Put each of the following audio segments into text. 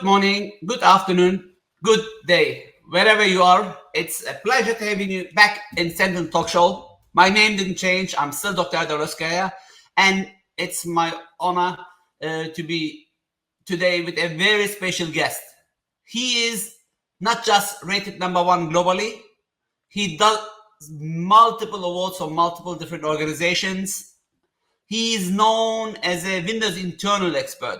Good morning, good afternoon, good day, wherever you are. It's a pleasure to having you back in Sentinel Talk Show. My name didn't change. I'm still Dr. Erdal Ozkaya, and it's my honor to be today with a very special guest. He is not just rated #1 globally. He does multiple awards from multiple different organizations. He is known as a Windows internal expert.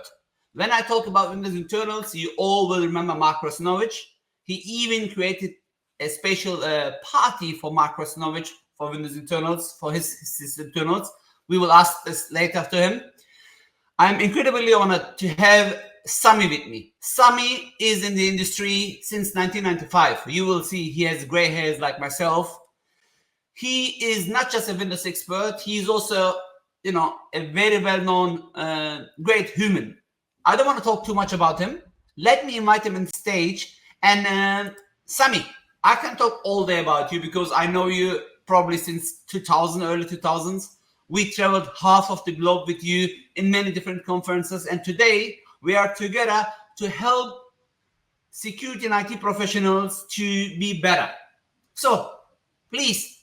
When I talk about Windows internals, you all will remember Mark Krasnovich. He even created a special party for Mark Krasnovich for Windows internals, for his internals. We will ask this later to him. I'm incredibly honored to have Sami with me. Sami is in the industry since 1995. You will see he has gray hairs like myself. He is not just a Windows expert. He is also, a very well-known, great human. I don't want to talk too much about him. Let me invite him on stage. And Sami, I can talk all day about you because I know you probably since 2000, early 2000s. We traveled half of the globe with you in many different conferences. And today we are together to help security and IT professionals to be better. So please,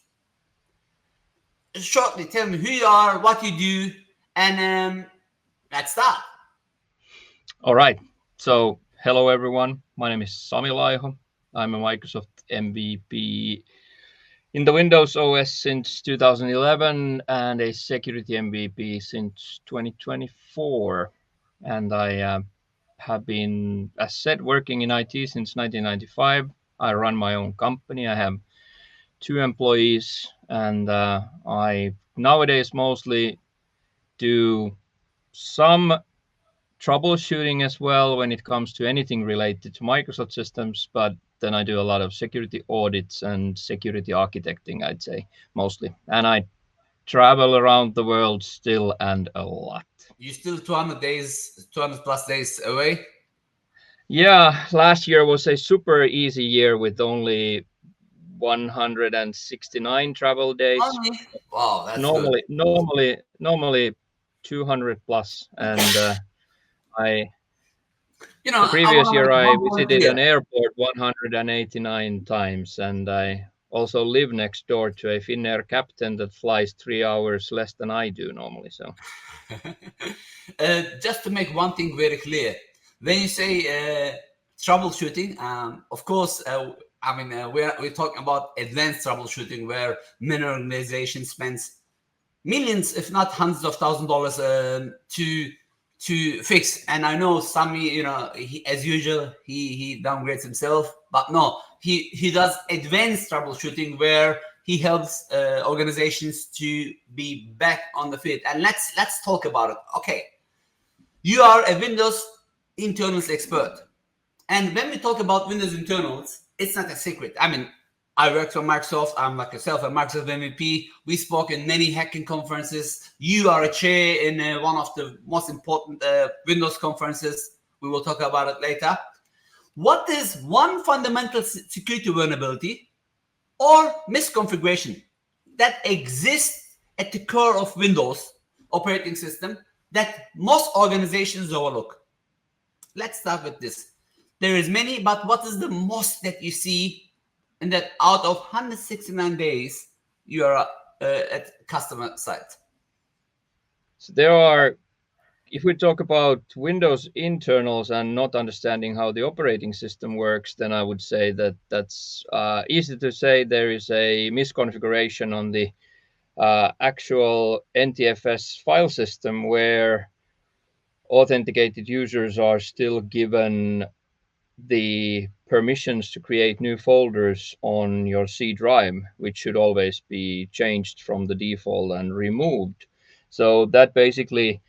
shortly tell me who you are, what you do, and let's start. All right. So, hello everyone. My name is Sami Laiho. I'm a Microsoft MVP in the Windows OS since 2011 and a security MVP since 2024. And I have been, as said, working in IT since 1995. I run my own company. I have 2 employees, and I nowadays mostly do some troubleshooting as well when it comes to anything related to Microsoft systems, but then I do a lot of security audits and security architecting, I'd say, mostly. And I travel around the world still and a lot. You still 200 plus days away? Yeah, last year was a super easy year with only 169 travel days. Wow, that's normally, good. Normally 200 plus, and I I the want previous to make year I one point visited clear. an airport 189 times, and I also live next door to a Finnair captain that flies 3 hours less than I do normally. So, Just to make one thing very clear, when you say troubleshooting, of course, we're talking about advanced troubleshooting where many organizations spends millions, if not hundreds of $1,000s to fix. And I know Sami, he, as usual, he downgrades himself, but no, he does advanced troubleshooting where he helps organizations to be back on the feet. And let's talk about it. Okay, you are a Windows internals expert, and when we talk about Windows internals, it's not a secret. I mean, I work for Microsoft. I'm like yourself, a Microsoft MVP. We spoke in many hacking conferences. You are a chair in one of the most important Windows conferences. We will talk about it later. What is one fundamental security vulnerability or misconfiguration that exists at the core of Windows operating system that most organizations overlook? Let's start with this. There is many, but what is the most that you see in that out of 169 days you are at customer site? so there are, if we talk about Windows internals and not understanding how the operating system works, then I would say that that's easy to say. There is a misconfiguration on the actual NTFS file system where authenticated users are still given the permissions to create new folders on your C drive, which should always be changed from the default and removed. So that basically,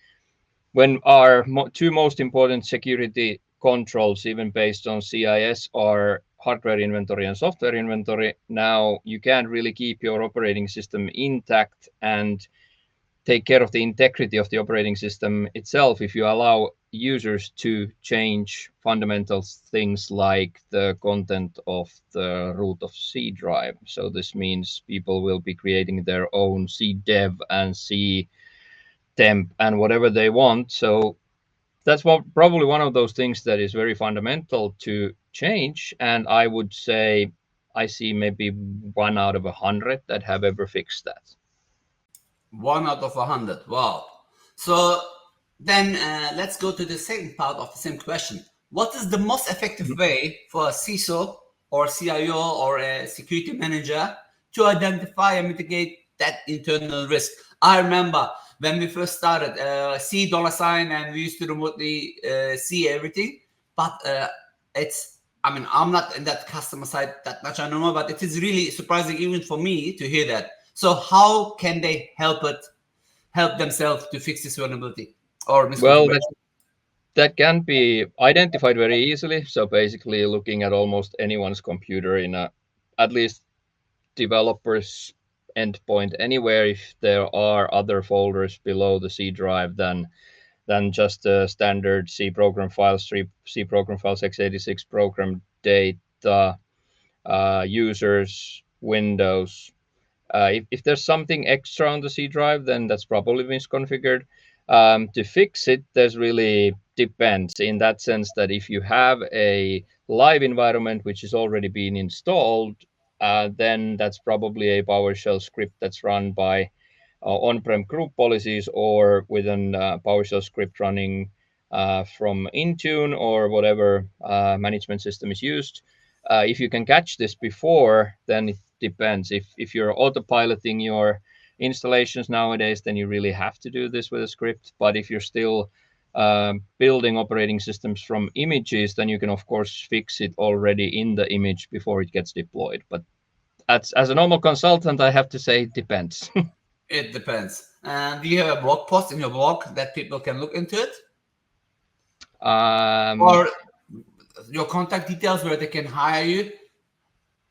when our 2 most important security controls, even based on CIS, are hardware inventory and software inventory, now you can't really keep your operating system intact and take care of the integrity of the operating system itself if you allow users to change fundamental things like the content of the root of C drive. So this means people will be creating their own C dev and C temp and whatever they want. So that's probably one of those things that is very fundamental to change. And I would say I see maybe 1 out of 100 that have ever fixed that. 1 out of 100. Wow. So then let's go to the second part of the same question. What is the most effective way for a CISO or CIO or a security manager to identify and mitigate that internal risk? I remember when we first started, C $sign, and we used to remotely see everything. But I mean, I'm not in that customer side that much anymore, but it is really surprising even for me to hear that. So how can they help themselves to fix this vulnerability or Well, misconfiguration? that can be identified very easily. So basically, looking at almost anyone's computer in a at least developer's endpoint anywhere, if there are other folders below the C drive than just the standard C program files, C program files, x86 program data, users, Windows. If there's something extra on the C drive, then that's probably misconfigured. To fix it, there's really depends in that sense that if you have a live environment which is already been installed, then that's probably a PowerShell script that's run by on-prem group policies or with an PowerShell script running from Intune or whatever management system is used. If you can catch this before, then it depends. If you're autopiloting your installations nowadays, then you really have to do this with a script. But if you're still building operating systems from images, then you can of course fix it already in the image before it gets deployed. But as a normal consultant, I have to say it depends. It depends. And do you have a blog post in your blog that people can look into it, um, or your contact details where they can hire you?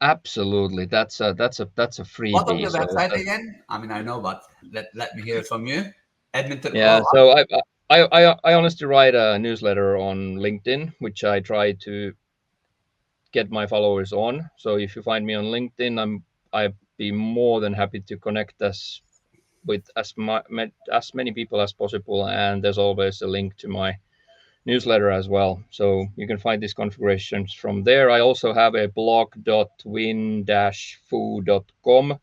Absolutely, that's a What was freebie. the So website again? I mean, I know, but let me hear it from you. Edmonton. yeah, Well, so I honestly write a newsletter on LinkedIn, which I try to get my followers on. So if you find me on LinkedIn, I'd be more than happy to connect us with as many people as possible. And there's always a link to my newsletter as well. So you can find these configurations from there. I also have a blog.win-foo.com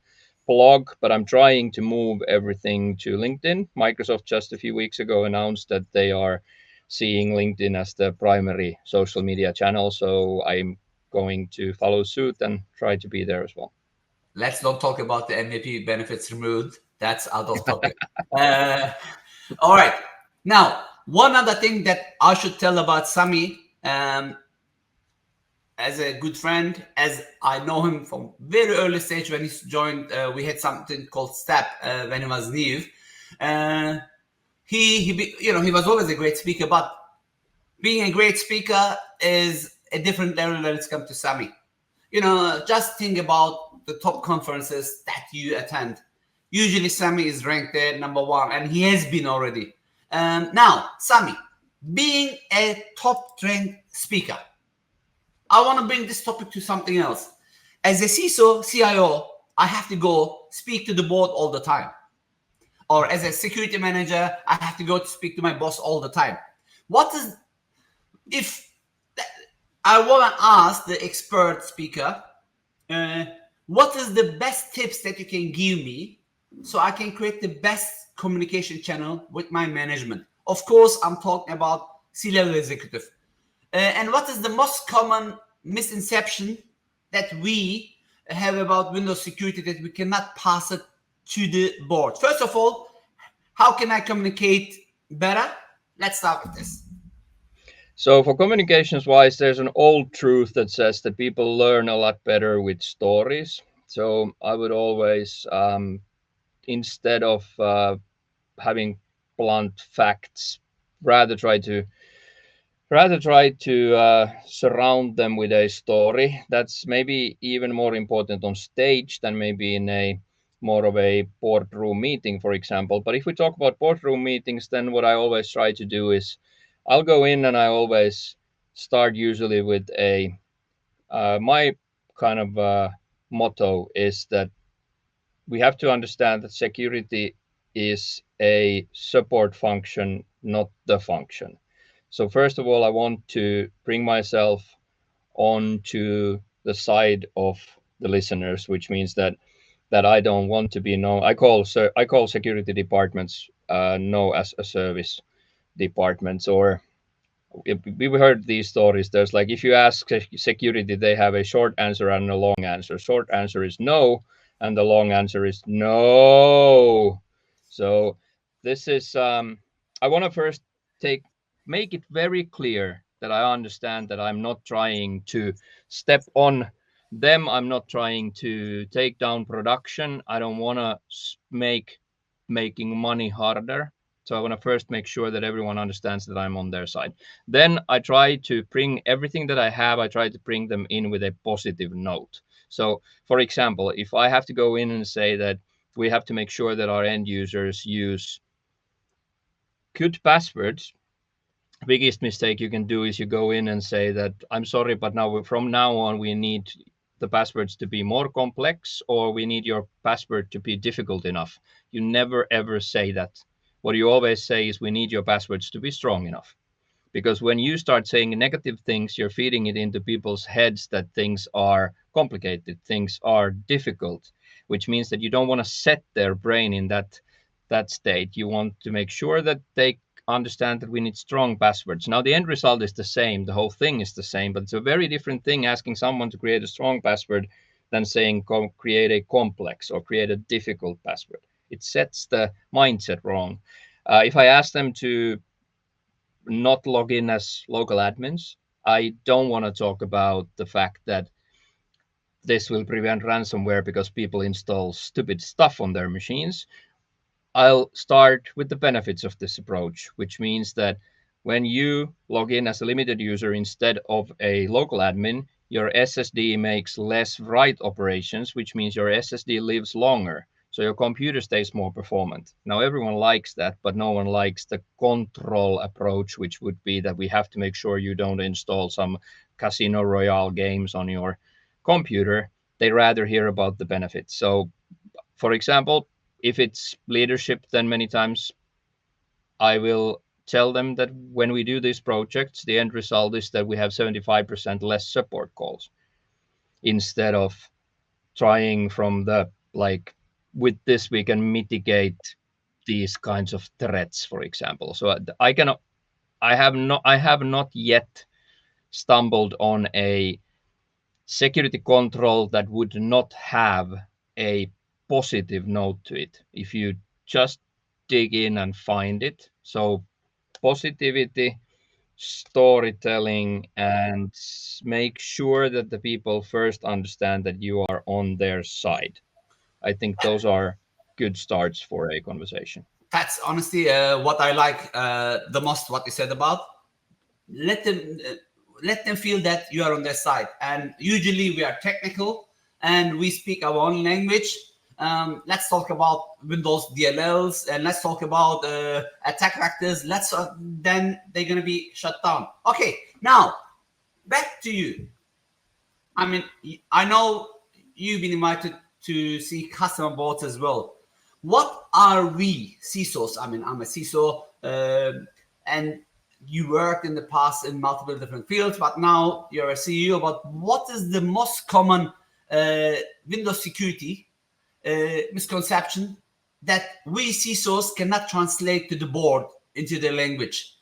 blog, but I'm trying to move everything to LinkedIn. Microsoft just a few weeks ago announced that they are seeing LinkedIn as the primary social media channel. So I'm going to follow suit and try to be there as well. let's not talk about the MVP benefits removed. That's out of topic. Uh, all right. Now, one other thing that I should tell about Sami, as a good friend, as I know him from very early stage when he joined, we had something called STEP when he was new. Uh, he was always a great speaker, but being a great speaker is a different level when it's come to Sami. Just think about the top conferences that you attend. Usually, Sami is ranked there number one, and he has been already. Now, Sami, being a top trained speaker, I want to bring this topic to something else. As a CISO, CIO, I have to go speak to the board all the time. Or as a security manager, I have to go to speak to my boss all the time. What is, if I want to ask the expert speaker, uh, what is the best tips that you can give me so I can create the best communication channel with my management? Of course, I'm talking about C-level executive. And what is the most common misconception that we have about Windows security that we cannot pass it to the board? First of all, how can I communicate better? Let's start with this. So for communications wise, there's an old truth that says that people learn a lot better with stories. So I would always, instead of having blunt facts, rather try to surround them with a story. That's maybe even more important on stage than maybe in a more of a boardroom meeting, for example. But if we talk about boardroom meetings, then what I always try to do is I'll go in and I always start usually with a my kind of motto is that we have to understand that security is a support function, not the function. So first of all, I want to bring myself onto the side of the listeners, which means that I don't want to be known. I call security departments no as a service departments, or we've heard these stories. There's like, if you ask security, they have a short answer and a long answer. Short answer is no, and the long answer is no. So this is I want to first take make it very clear that I understand that I'm not trying to step on them. I'm not trying to take down production. I don't want to make making money harder. So I want to first make sure that everyone understands that I'm on their side. Then I try to bring everything that I have, I try to bring them in with a positive note. So, for example, if I have to go in and say that we have to make sure that our end users use good passwords, biggest mistake you can do is you go in and say that I'm sorry, but now from now on we need the passwords to be more complex, or we need your password to be difficult enough. You never ever say that. What you always say is we need your passwords to be strong enough. Because when you start saying negative things, you're feeding it into people's heads that things are complicated, things are difficult, which means that you don't want to set their brain in that state. You want to make sure that they understand that we need strong passwords. Now the end result is the same, the whole thing is the same, but it's a very different thing asking someone to create a strong password than saying create a complex or create a difficult password. It sets the mindset wrong. If I ask them to not log in as local admins, I don't want to talk about the fact that this will prevent ransomware because people install stupid stuff on their machines. I'll start with the benefits of this approach, which means that when you log in as a limited user instead of a local admin, your SSD makes less write operations, which means your SSD lives longer. So your computer stays more performant. Now, everyone likes that, but no one likes the control approach, which would be that we have to make sure you don't install some Casino Royale games on your computer. They rather hear about the benefits. So, for example, if it's leadership, then many times I will tell them that when we do these projects, the end result is that we have 75% less support calls instead of trying from the like, with this we can mitigate these kinds of threats, for example. So I have not yet stumbled on a security control that would not have a positive note to it if you just dig in and find it. So positivity, storytelling, and make sure that the people first understand that you are on their side. I think those are good starts for a conversation. That's honestly what I like the most. What you said about let them let them feel that you are on their side. And usually we are technical and we speak our own language. Let's talk about Windows DLLs and let's talk about attack vectors. Then they're gonna be shut down. Okay, now back to you. I mean, I know you've been invited to see customer boards as well. What are we CISOs? I mean, I'm a CISO, and you worked in the past in multiple different fields, but now you're a CEO. But what is the most common Windows security misconception that we CISOs cannot translate to the board into their language?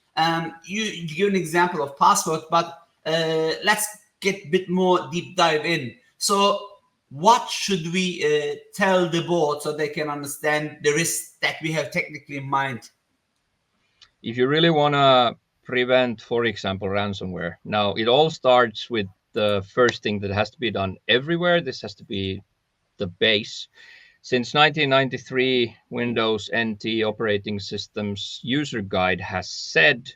You give an example of password, but let's get a bit more deep dive in. So what should we tell the board so they can understand the risks that we have technically in mind? If you really want to prevent, for example, ransomware, now it all starts with the first thing that has to be done everywhere. This has to be the base. Since 1993, Windows NT operating systems user guide has said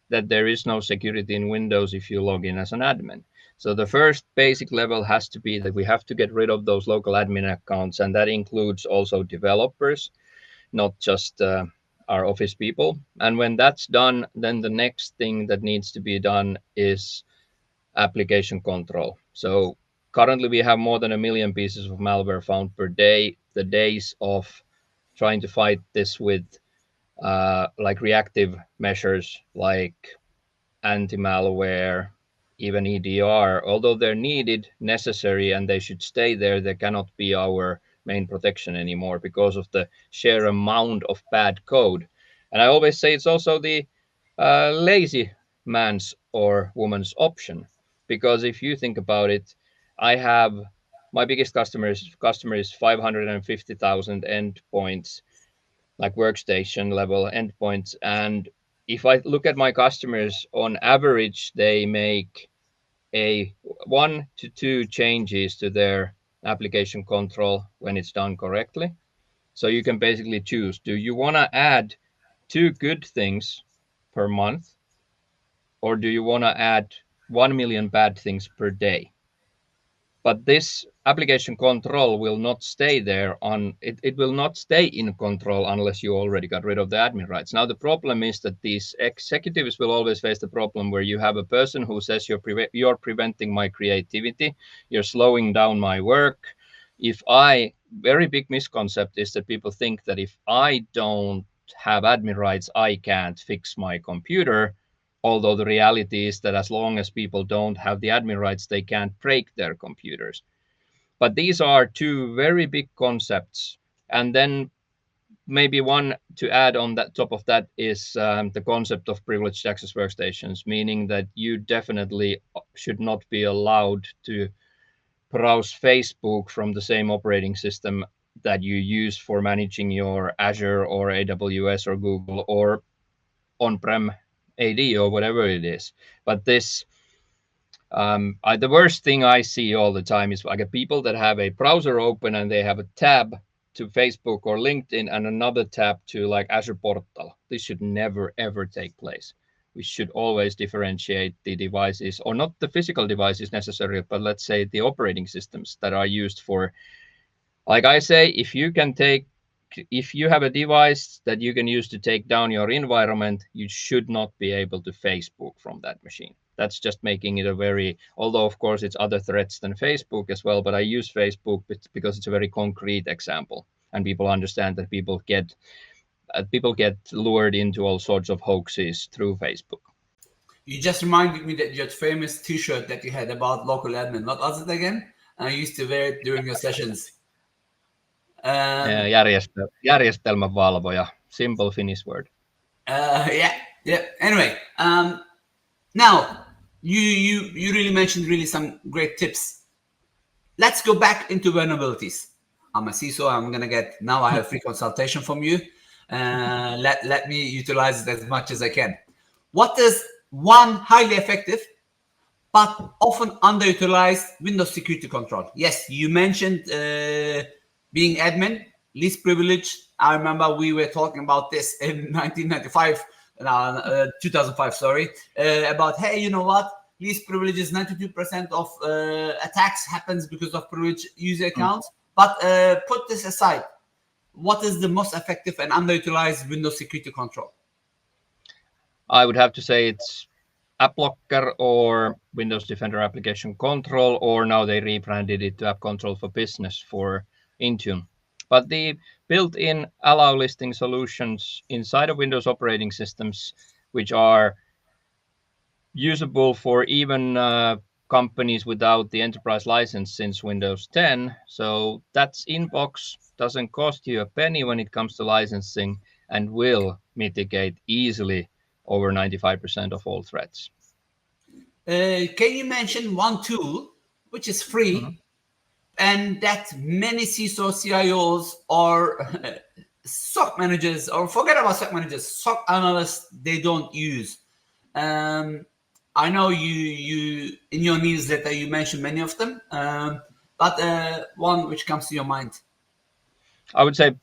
that there is no security in Windows if you log in as an admin. So the first basic level has to be that we have to get rid of those local admin accounts, and that includes also developers, not just our office people. And when that's done, then the next thing that needs to be done is application control. So currently we have more than 1 million pieces of malware found per day. The days of trying to fight this with like reactive measures like anti-malware, even EDR, although they're needed, necessary, and they should stay there, they cannot be our main protection anymore because of the sheer amount of bad code. And I always say it's also the lazy man's or woman's option, because if you think about it, I have my biggest customer is 550,000 endpoints, like workstation level endpoints. And if I look at my customers, on average, they make a 1 to 2 changes to their application control when it's done correctly. So you can basically choose, do you want to add 2 good things per month, or do you want to add 1 million bad things per day? But this application control will not stay there on it will not stay in control unless you already got rid of the admin rights. Now the problem is that these executives will always face the problem where you have a person who says you're preventing my creativity, you're slowing down my work. If I Very big misconcept is that people think that if I don't have admin rights, I can't fix my computer, although the reality is that as long as people don't have the admin rights, they can't break their computers. But these are 2 very big concepts. And then maybe one to add on that top of that is the concept of privileged access workstations, meaning that you definitely should not be allowed to browse Facebook from the same operating system that you use for managing your Azure or AWS or Google or on-prem AD or whatever it is. But the worst thing I see all the time is like people that have a browser open and they have a tab to Facebook or LinkedIn and another tab to like Azure Portal. This should never ever take place. We should always differentiate the devices, or not the physical devices necessarily, but let's say the operating systems that are used for. Like I say, if you have a device that you can use to take down your environment, you should not be able to Facebook from that machine. That's just making it although of course it's other threats than Facebook as well, but I use Facebook because it's a very concrete example, and people understand that people get lured into all sorts of hoaxes through Facebook. You just reminded me that your famous T-shirt that you had about local admin. Not us it again. I used to wear it during your sessions. Järjestelmän valvoja, simple Finnish word. Yeah. Anyway, now you really mentioned really some great tips. Let's go back into vulnerabilities. I'm a CISO. Now I have free consultation from you. Let me utilize it as much as I can. What is one highly effective but often underutilized Windows security control? Yes, you mentioned being admin, least privilege. I remember we were talking about this in 1995, 2005, sorry, about, hey, you know what? Least privilege is 92% of attacks happens because of privileged user accounts. But put this aside. What is the most effective and underutilized Windows security control? I would have to say it's AppLocker or Windows Defender Application Control, or now they rebranded it to App Control for Business for Intune. But the built-in allow listing solutions inside of Windows operating systems, which are usable for even companies without the enterprise license since Windows 10. So that's inbox, doesn't cost you a penny when it comes to licensing, and will mitigate easily over 95% of all threats. Can you mention one tool which is free and that many CISOs, CIOs, or SOC managers, or forget about SOC managers, SOC analysts, they don't use? I know you in your newsletter you mentioned many of them, but one which comes to your mind. I would say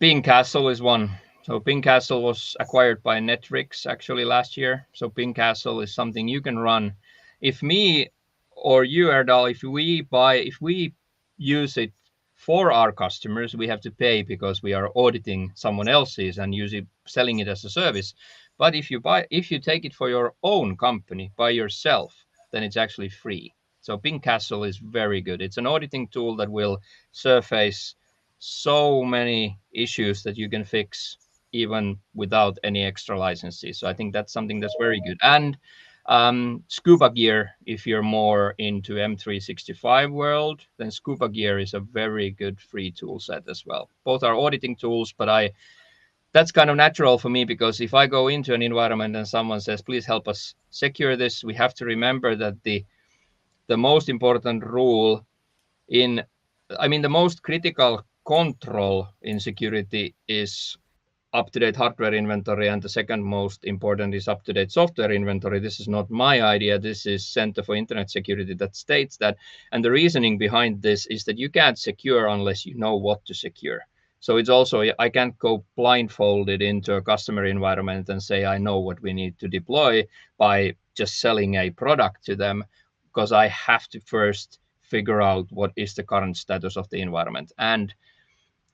Ping Castle is one. So Ping Castle was acquired by Netrix actually last year. So Ping Castle is something you can run. If me or you, Erdal, if we use it for our customers, we have to pay because we are auditing someone else's and selling it as a service. But if you take it for your own company by yourself, then it's actually free. So Ping Castle is very good. It's an auditing tool that will surface so many issues that you can fix even without any extra licenses. So I think that's something that's very good. And Scuba Gear, if you're more into M365 world, then Scuba Gear is a very good free tool set as well. Both are auditing tools, but that's kind of natural for me, because if I go into an environment and someone says, please help us secure this, we have to remember that the most important rule the most critical control in security is up-to-date hardware inventory, and the second most important is up-to-date software inventory. This is not my idea. This is Center for Internet Security that states that. And the reasoning behind this is that you can't secure unless you know what to secure. So it's also, I can't go blindfolded into a customer environment and say, I know what we need to deploy by just selling a product to them, because I have to first figure out what is the current status of the environment. And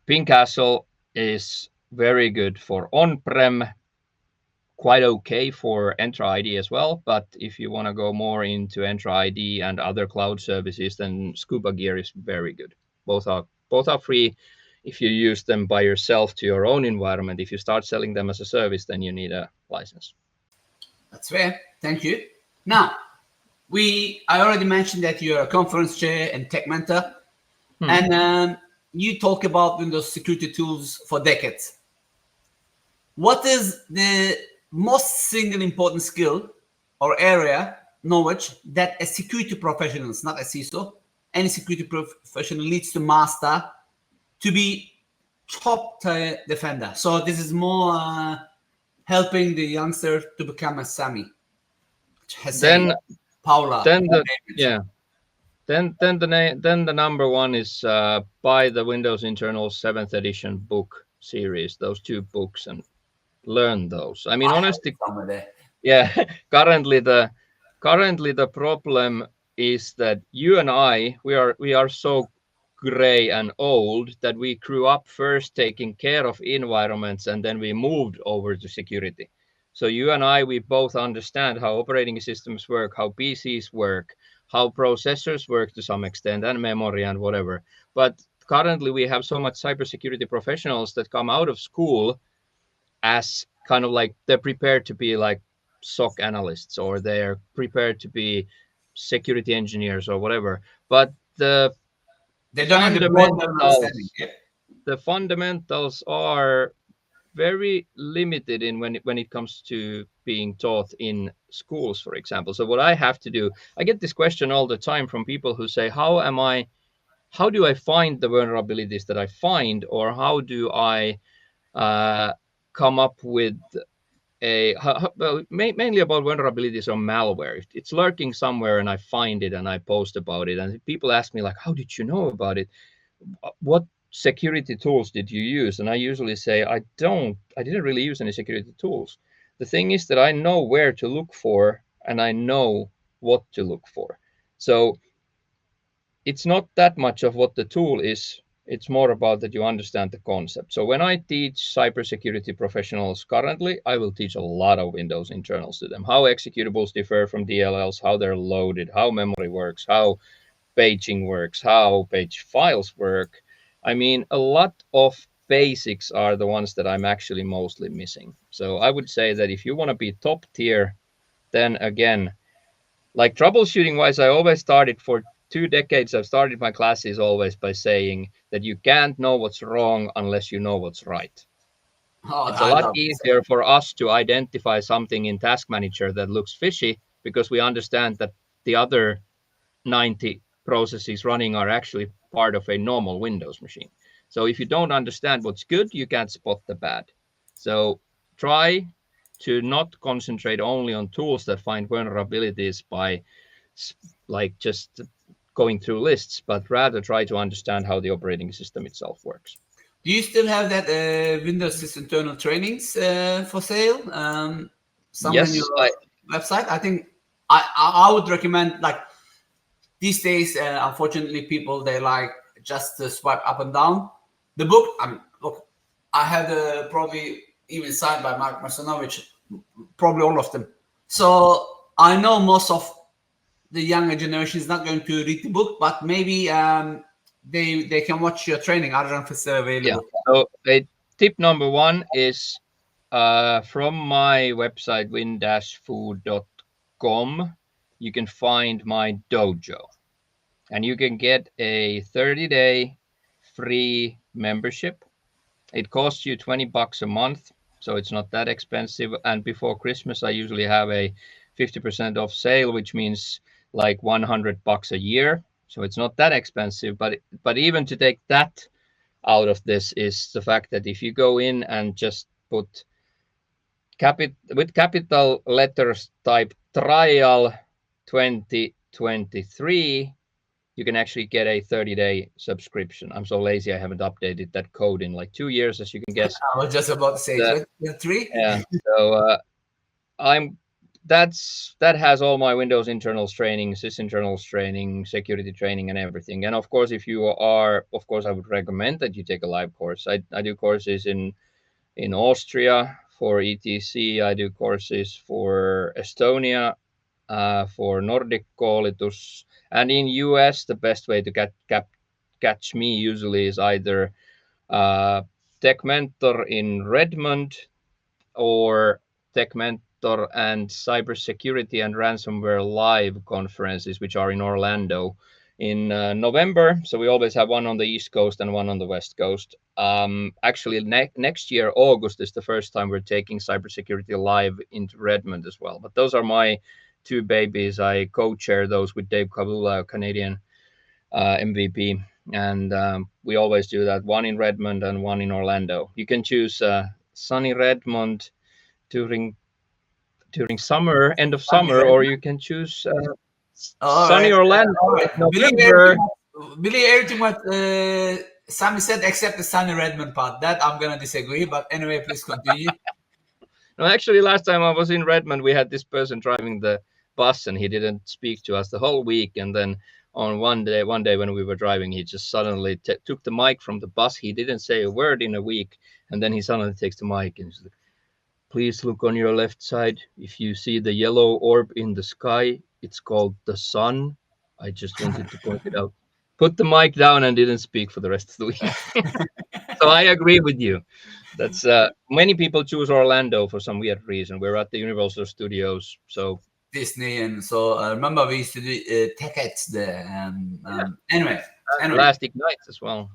Pingcastle is very good for on-prem, quite okay for Entra ID as well. But if you want to go more into Entra ID and other cloud services, then Scuba Gear is very good. Both are free if you use them by yourself to your own environment. If you start selling them as a service, then you need a license. That's fair. Thank you. Now, I already mentioned that you're a conference chair and tech mentor, and you talk about Windows security tools for decades. What is the most single important skill or area knowledge that a security professional, not a CISO, any security professional needs to master to be top tier defender? So this is more helping the youngster to become a Sami. Then Paula. Then the number one is buy the Windows Internal 7th edition book series, those 2 books, and learn those. I mean, honestly, yeah. Currently the problem is that you and I, we are so gray and old that we grew up first taking care of environments, and then we moved over to security. So you and I, we both understand how operating systems work, how PCs work, how processors work to some extent, and memory and whatever. But currently we have so much cybersecurity professionals that come out of school as kind of like they're prepared to be like SOC analysts, or they're prepared to be security engineers or whatever. But they don't have the fundamentals are very limited in when it comes to being taught in schools, for example. So what I have to do, I get this question all the time from people who say, how do I find the vulnerabilities that I find, or how do I come up with mainly about vulnerabilities or malware. It's lurking somewhere and I find it and I post about it, and people ask me like, how did you know about it? What security tools did you use? And I usually say, I didn't really use any security tools. The thing is that I know where to look for and I know what to look for. So it's not that much of what the tool is. It's more about that you understand the concept. So when I teach cybersecurity professionals currently, I will teach a lot of Windows internals to them. How executables differ from DLLs, how they're loaded, how memory works, how paging works, how page files work. I mean, a lot of basics are the ones that I'm actually mostly missing. So I would say that if you want to be top tier, then again, like troubleshooting wise, I always started for 2 decades. I've started my classes always by saying that you can't know what's wrong unless you know what's right. It's a lot easier for us to identify something in Task Manager that looks fishy because we understand that the other 90 processes running are actually part of a normal Windows machine. So if you don't understand what's good, you can't spot the bad. So try to not concentrate only on tools that find vulnerabilities by like just going through lists, but rather try to understand how the operating system itself works. Do you still have that Windows internal trainings for sale? Somewhere on your website? I think I would recommend, like these days, unfortunately, people, they like just swipe up and down. The book, look, I had probably even signed by Mark Marcinovich, probably all of them. So I know most of the younger generation is not going to read the book, but maybe they can watch your training. I don't know if it's available. Yeah. So tip number 1 is From my website, win-food.com, you can find my dojo. And you can get a 30-day free membership. It costs you $20 a month, so it's not that expensive. And before Christmas, I usually have a 50% off sale, which means like $100 a year. So it's not that expensive. But even to take that out of this is the fact that if you go in and just put with capital letters type trial 2023, you can actually get a 30-day subscription. I'm so lazy, I haven't updated that code in like 2 years, as you can guess. I was just about to say Uh, 23. yeah. So I'm that has all my Windows internals training, sys internals training, security training, and everything. And of course, if you are, of course, I would recommend that you take a live course. I do courses in Austria for ETC. I do courses for Estonia, for Nordic koulutus. And in US, the best way to catch me usually is either Tech Mentor in Redmond or Tech Mentor and Cybersecurity and Ransomware Live conferences, which are in Orlando in November. So we always have one on the East Coast and one on the West Coast. Actually, next year, August is the first time we're taking Cybersecurity Live into Redmond as well. But those are my two babies. I co-chair those with Dave Kavula, a Canadian MVP. And we always do that, one in Redmond and one in Orlando. You can choose sunny Redmond during summer, end of summer, or you can choose All sunny right. Orlando All right. in November. Believe everything what Sami said except the Sunny Redmond part. That I'm gonna disagree. But anyway, please continue. No, actually, last time I was in Redmond, we had this person driving the bus, and he didn't speak to us the whole week. And then on one day when we were driving, he just suddenly took the mic from the bus. He didn't say a word in a week, and then he suddenly takes the mic and he's like, "Please look on your left side. If you see the yellow orb in the sky, it's called the sun. I just wanted to point it out." Put the mic down and didn't speak for the rest of the week. So I agree with you. That's many people choose Orlando for some weird reason. We're at the Universal Studios, so Disney, and so I remember we used to do tickets there. Anyway, last Ignites as well.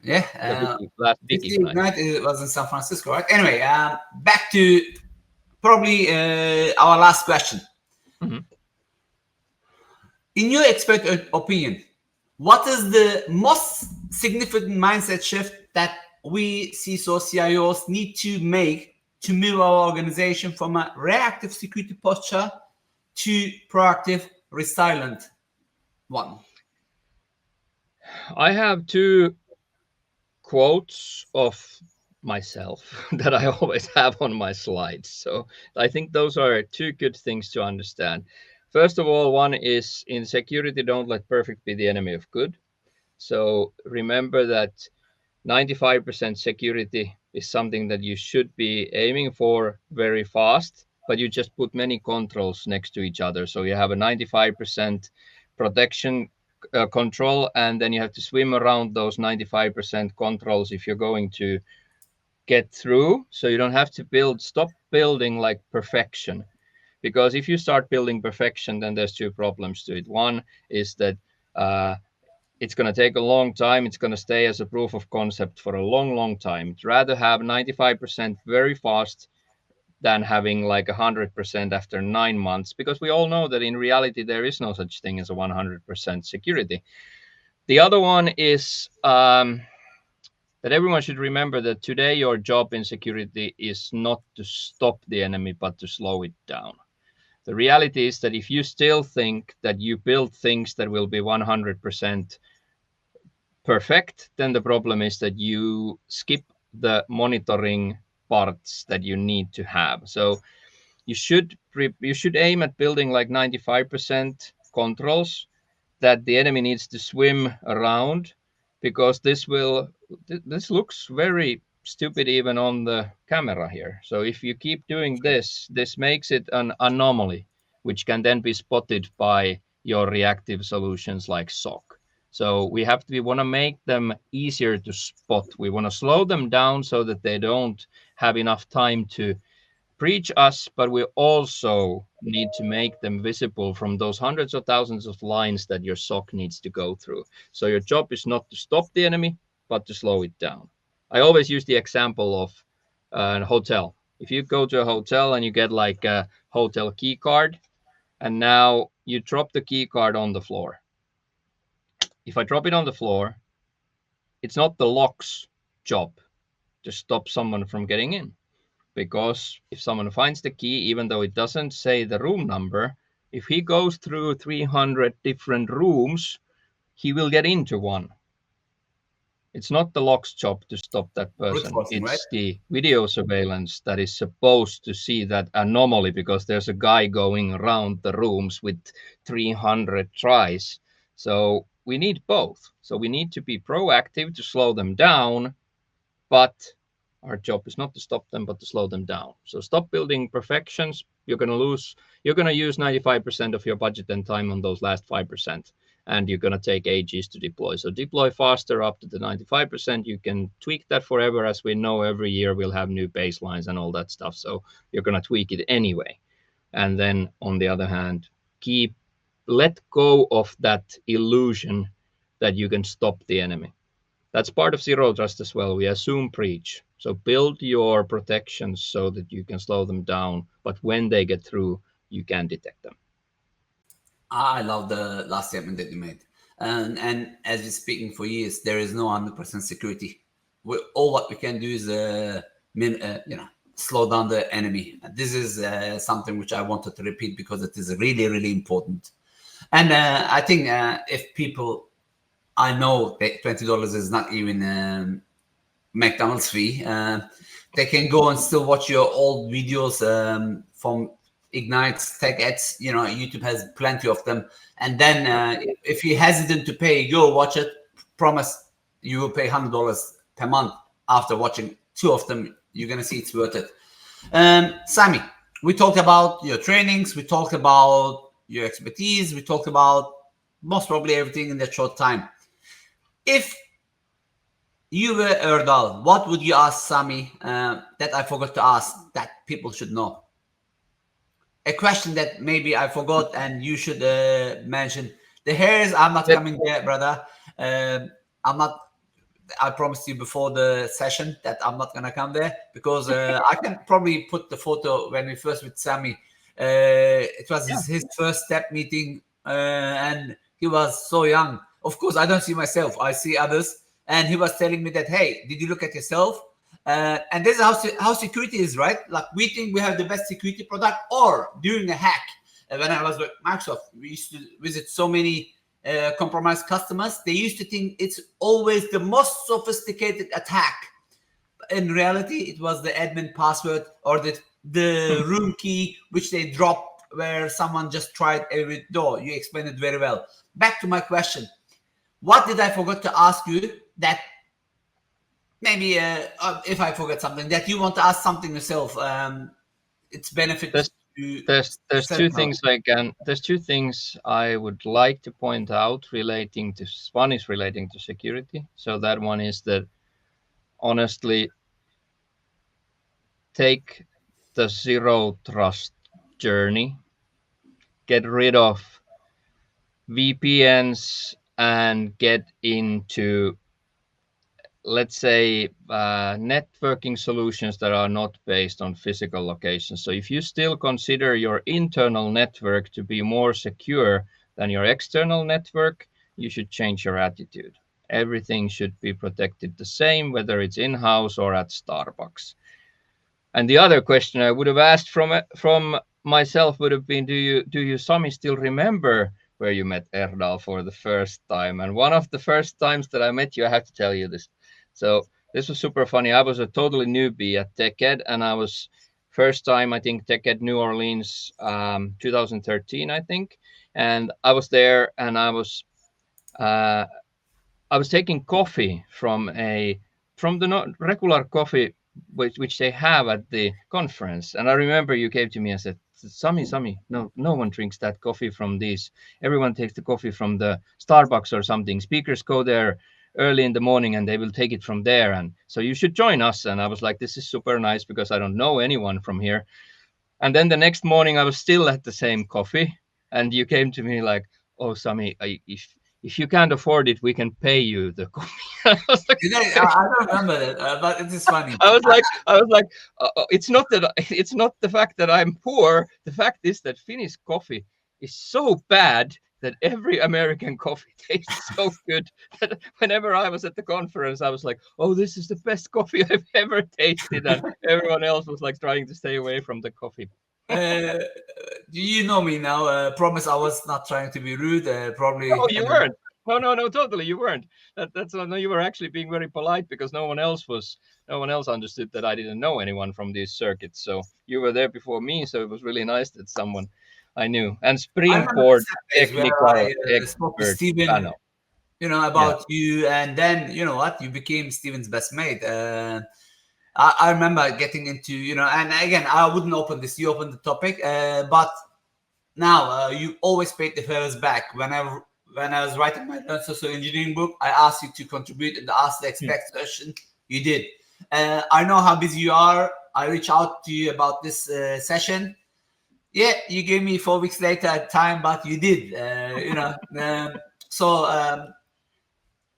yeah. Last big Disney Ignite. Ignite, it was in San Francisco, right? Anyway, back to probably our last question. Mhm. In your expert opinion, what is the most significant mindset shift that we CISOs, CIOs need to make to move our organization from a reactive security posture to proactive, resilient one? I have two quotes of myself that I always have on my slides. So I think those are two good things to understand. First of all, one is in security, don't let perfect be the enemy of good. So remember that 95% security is something that you should be aiming for very fast, but you just put many controls next to each other. So you have a 95% protection control, and then you have to swim around those 95% controls if you're going to get through. So you don't have to stop building like perfection. Because if you start building perfection, then there's two problems to it. One is that it's going to take a long time. It's going to stay as a proof of concept for a long, long time. It's rather have 95% very fast than having like 100% after 9 months, because we all know that in reality, there is no such thing as a 100% security. The other one is that everyone should remember that today your job in security is not to stop the enemy, but to slow it down. The reality is that if you still think that you build things that will be 100% perfect, then the problem is that you skip the monitoring parts that you need to have. So you should aim at building like 95% controls that the enemy needs to swim around, because this looks very stupid even on the camera here. So if you keep doing this makes it an anomaly, which can then be spotted by your reactive solutions like SOC. So we want to make them easier to spot. We want to slow them down so that they don't have enough time to preach us, but we also need to make them visible from those hundreds of thousands of lines that your SOC needs to go through. So your job is not to stop the enemy, but to slow it down. I always use the example of a hotel. If you go to a hotel and you get like a hotel key card, and now you drop the key card on the floor. If I drop it on the floor, it's not the lock's job to stop someone from getting in. Because if someone finds the key, even though it doesn't say the room number, if he goes through 300 different rooms, he will get into one. It's not the lock's job to stop that person. Forcing, right? It's the video surveillance that is supposed to see that anomaly, because there's a guy going around the rooms with 300 tries. So we need both. So we need to be proactive to slow them down, but our job is not to stop them, but to slow them down. So stop building perfections. You're going to use 95% of your budget and time on those last 5%. And you're going to take ages to deploy. So deploy faster up to the 95%. You can tweak that forever. As we know, every year we'll have new baselines and all that stuff. So you're going to tweak it anyway. And then on the other hand, let go of that illusion that you can stop the enemy. That's part of zero trust as well. We assume breach. So build your protections so that you can slow them down. But when they get through, you can detect them. I love the last statement that you made. And as we're speaking for years, there is no 100% security. All what we can do is, slow down the enemy. This is something which I wanted to repeat because it is really, really important. And I think if people, I know that $20 is not even McDonald's fee. They can go and still watch your old videos from Ignite's Tech Ads. YouTube has plenty of them. And then if you're hesitant to pay, go watch it. Promise you will pay $100 per month after watching 2 of them. You're going to see it's worth it. Sami, we talked about your trainings. We talked about your expertise. We talked about most probably everything in that short time. If you were Erdal, what would you ask Sami that I forgot to ask that people should know? A question that maybe I forgot and you should mention. The hairs, I'm not coming there, brother. I promised you before the session that I'm not going to come there because I can probably put the photo when we first with Sami. It was his first step meeting and he was so young. Of course, I don't see myself. I see others. And he was telling me that, hey, did you look at yourself? And this is how security is, right? Like we think we have the best security product, or during a hack. When I was with Microsoft, we used to visit so many compromised customers. They used to think it's always the most sophisticated attack. In reality, it was the admin password or the room key, which they dropped where someone just tried every door. You explained it very well. Back to my question. What did I forget to ask you that maybe if I forget something that you want to ask something yourself, it's benefit to there's two things there's two things I would like to point out relating to. One is relating to security. So that one is that honestly, take the zero trust journey, get rid of VPNs and get into, let's say, networking solutions that are not based on physical locations. So if you still consider your internal network to be more secure than your external network, you should change your attitude. Everything should be protected the same, whether it's in-house or at Starbucks. And the other question I would have asked from myself would have been, do you Sami still remember where you met Erdal for the first time? And one of the first times that I met you, I have to tell you this. So this was super funny. I was a totally newbie at TechEd, and I was first time, I think, TechEd New Orleans, 2013, I think. And I was there, and I was taking coffee from the regular coffee which they have at the conference. And I remember you came to me and said, Sami, no one drinks that coffee from these. Everyone takes the coffee from the Starbucks or something. Speakers go there early in the morning and they will take it from there. And so you should join us. And I was like, this is super nice because I don't know anyone from here. And then the next morning I was still at the same coffee. And you came to me like, oh, Sami, if you can't afford it, we can pay you the coffee. I was like, I don't remember that, but it is funny. I was like, it's not the fact that I'm poor. The fact is that Finnish coffee is so bad that every American coffee tastes so good that whenever I was at the conference, I was like, oh, this is the best coffee I've ever tasted. And everyone else was like trying to stay away from the coffee. You know me now. Promise I was not trying to be rude. Probably. Oh, you weren't. No, totally, you weren't. That's no, you were actually being very polite because no one else understood that I didn't know anyone from these circuits. So you were there before me, so it was really nice that someone I knew. And Springboard technical I spoke to expert Steven, panel. about you, and then you know what, you became Steven's best mate. I remember getting into, and again, I wouldn't open this. You opened the topic, but now you always paid the favors back. When I was writing my social engineering book, I asked you to contribute in the Ask the Expert session. You did. I know how busy you are. I reached out to you about this session. Yeah, you gave me 4 weeks later time, but you did. So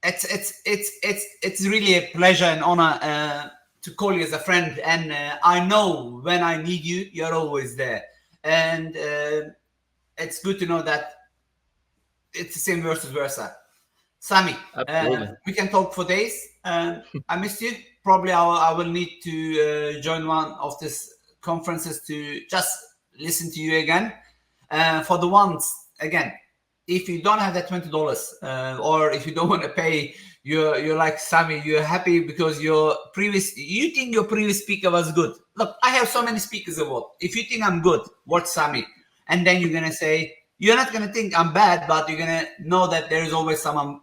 it's really a pleasure and honor to call you as a friend. And I know when I need you, you're always there. And it's good to know that it's the same versus versa. Sami, we can talk for days. I missed you. Probably I will need to join one of these conferences to just listen to you again. For the ones, again, if you don't have that $20 or if you don't want to pay, you're like Sami, you're happy because you think your previous speaker was good. Look, I have so many speakers award. If you think I'm good, watch Sami. And then you're going to say, you're not going to think I'm bad, but you're going to know that there is always someone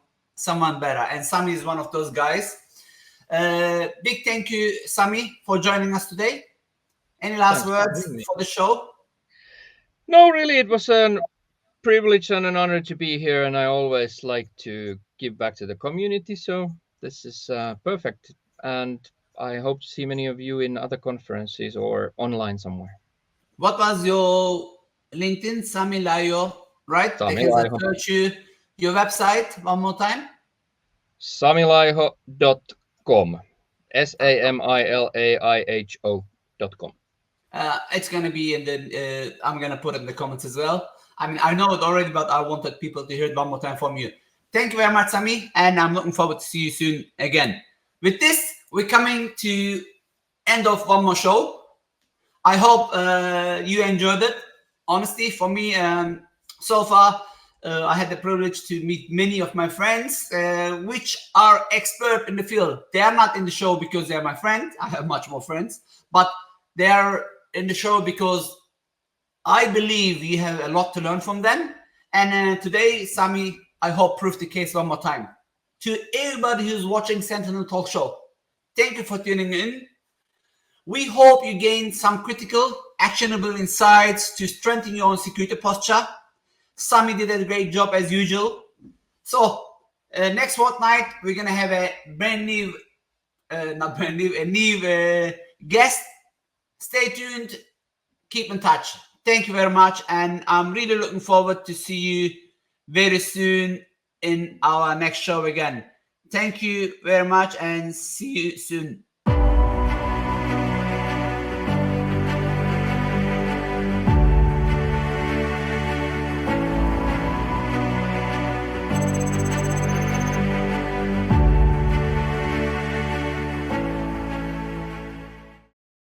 better. And Sami is one of those guys. Big thank you, Sami, for joining us today. Any last words for the show? No, really, it was a privilege and an honor to be here. And I always like to give back to the community. So this is perfect. And I hope to see many of you in other conferences or online somewhere. What was your LinkedIn? Sami Laiho, right? Sami Because Laiho. I search you. Your website, one more time. samilaiho.com. SAMILAIHO.com. It's going to be in the, I'm going to put it in the comments as well. I mean, I know it already, but I wanted people to hear it one more time from you. Thank you very much, Sami, and I'm looking forward to see you soon again. With this, we're coming to end of one more show. I hope you enjoyed it. Honestly, for me, so far, I had the privilege to meet many of my friends, which are expert in the field. They are not in the show because they're my friends. I have much more friends, but they are in the show because I believe you have a lot to learn from them. And today, Sami, I hope proved the case one more time. To everybody who's watching Sentinel Talk Show, thank you for tuning in. We hope you gained some critical, actionable insights to strengthen your own security posture. Sami did a great job as usual. So next fortnight, we're going to have a brand new, a new guest. Stay tuned. Keep in touch. Thank you very much. And I'm really looking forward to see you very soon in our next show again. Thank you very much and see you soon.